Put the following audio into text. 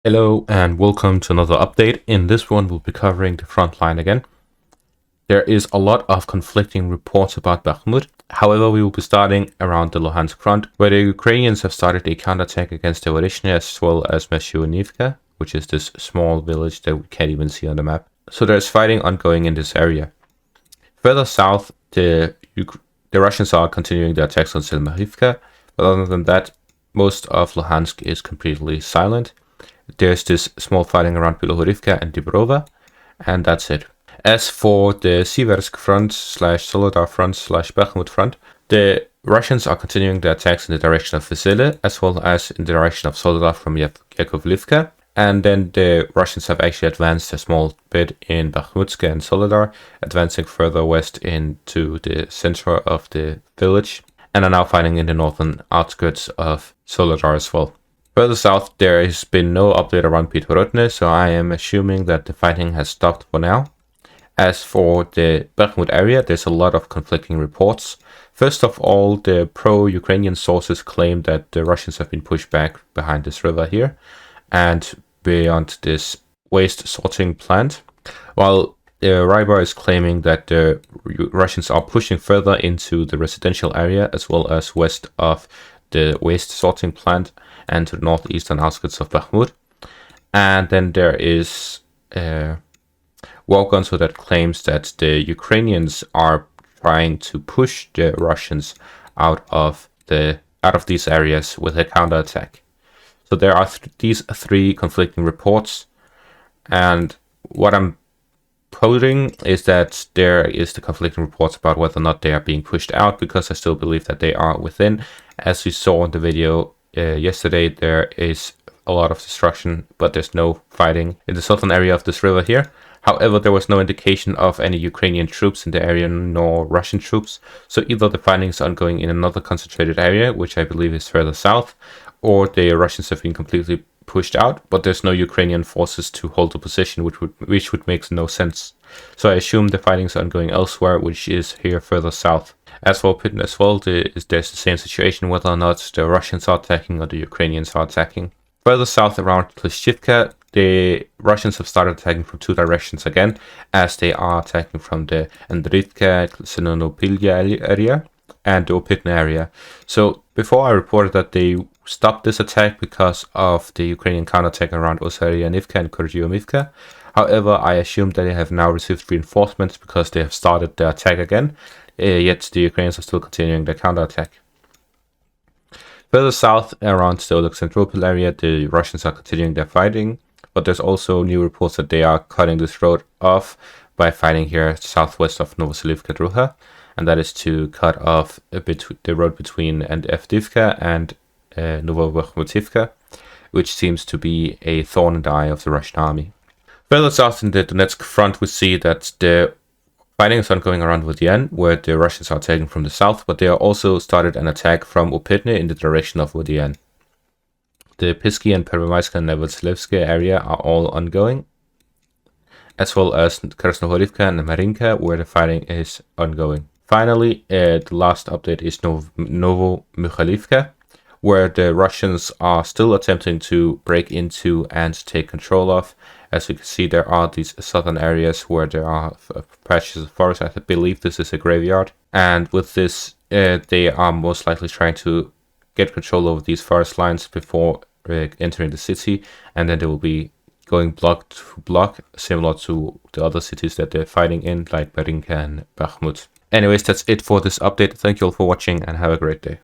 Hello and welcome to another update. In this one, we'll be covering the front line again. There is a lot of conflicting reports about Bakhmut. However, we will be starting around the Luhansk front, where the Ukrainians have started a counterattack against the Voronezh as well as Mashuanivka, which is this small village that we can't even see on the map. So there's fighting ongoing in this area. Further south, the Russians are continuing their attacks on Selmarivka, but other than that, most of Luhansk is completely silent. There's this small fighting around Bilohorivka and Dibrova, and that's it. As for the Siversk front slash Soledar front slash Bakhmut front, the Russians are continuing their attacks in the direction of Vasile, as well as in the direction of Soledar from Yakovlivka. And then the Russians have actually advanced a small bit in Bakhmutska and Soledar, advancing further west into the center of the village, and are now fighting in the northern outskirts of Soledar as well. Further south, there has been no update around Pitvorodne, so I am assuming that the fighting has stopped for now. As for the Bakhmut area, there's a lot of conflicting reports. First of all, the pro-Ukrainian sources claim that the Russians have been pushed back behind this river here and beyond this waste sorting plant, while Rybar is claiming that the Russians are pushing further into the residential area as well as west of the waste sorting plant and to the northeastern outskirts of Bakhmut. And then there is Woganso that claims that the Ukrainians are trying to push the Russians out of these areas with a counterattack. So there are these three conflicting reports, and what I'm quoting is that there is the conflicting reports about whether or not they are being pushed out, because I still believe that they are within. As we saw in the video yesterday, there is a lot of destruction, but there's no fighting in the southern area of this river here. However, there was no indication of any Ukrainian troops in the area nor Russian troops, so either the fighting is ongoing in another concentrated area, which I believe is further south, or the Russians have been completely pushed out, but there's no Ukrainian forces to hold the position, which would make no sense. So I assume the fighting is ongoing elsewhere, which is here further south. As for Pitn as well, there's the same situation, whether or not the Russians are attacking or the Ukrainians are attacking. Further south around Klishchivka, the Russians have started attacking from two directions again, as they are attacking from the Andriivka, Senonopilya area and the Opitna area. So before I reported that they stopped this attack because of the Ukrainian counterattack around Osaryanivka and Kurdyomivka. However, I assume that they have now received reinforcements because they have started the attack again, yet the Ukrainians are still continuing their counterattack. Further south, around the Oleksandropol area, the Russians are continuing their fighting, but there's also new reports that they are cutting this road off by fighting here southwest of Novoselivka-Druha, and that is to cut off the road between Avdiivka and Novobakhmutivka, which seems to be a thorn in the eye of the Russian army. Further south in the Donetsk front, we see that the fighting is ongoing around Vodiane, where the Russians are taking from the south, but they are also started an attack from Opitne in the direction of Vodiane. The Pisky and Pervomaiska and Nevoselivska area are all ongoing, as well as Krasnohorivka and Marinka, where the fighting is ongoing. Finally, the last update is Novomykhailivka, where the Russians are still attempting to break into and take control of. As you can see, there are these southern areas where there are patches of forest. I believe this is a graveyard. And with this, they are most likely trying to get control over these forest lines before entering the city. And then they will be going block to block, similar to the other cities that they're fighting in, like Marinka and Bakhmut. Anyways, that's it for this update. Thank you all for watching and have a great day.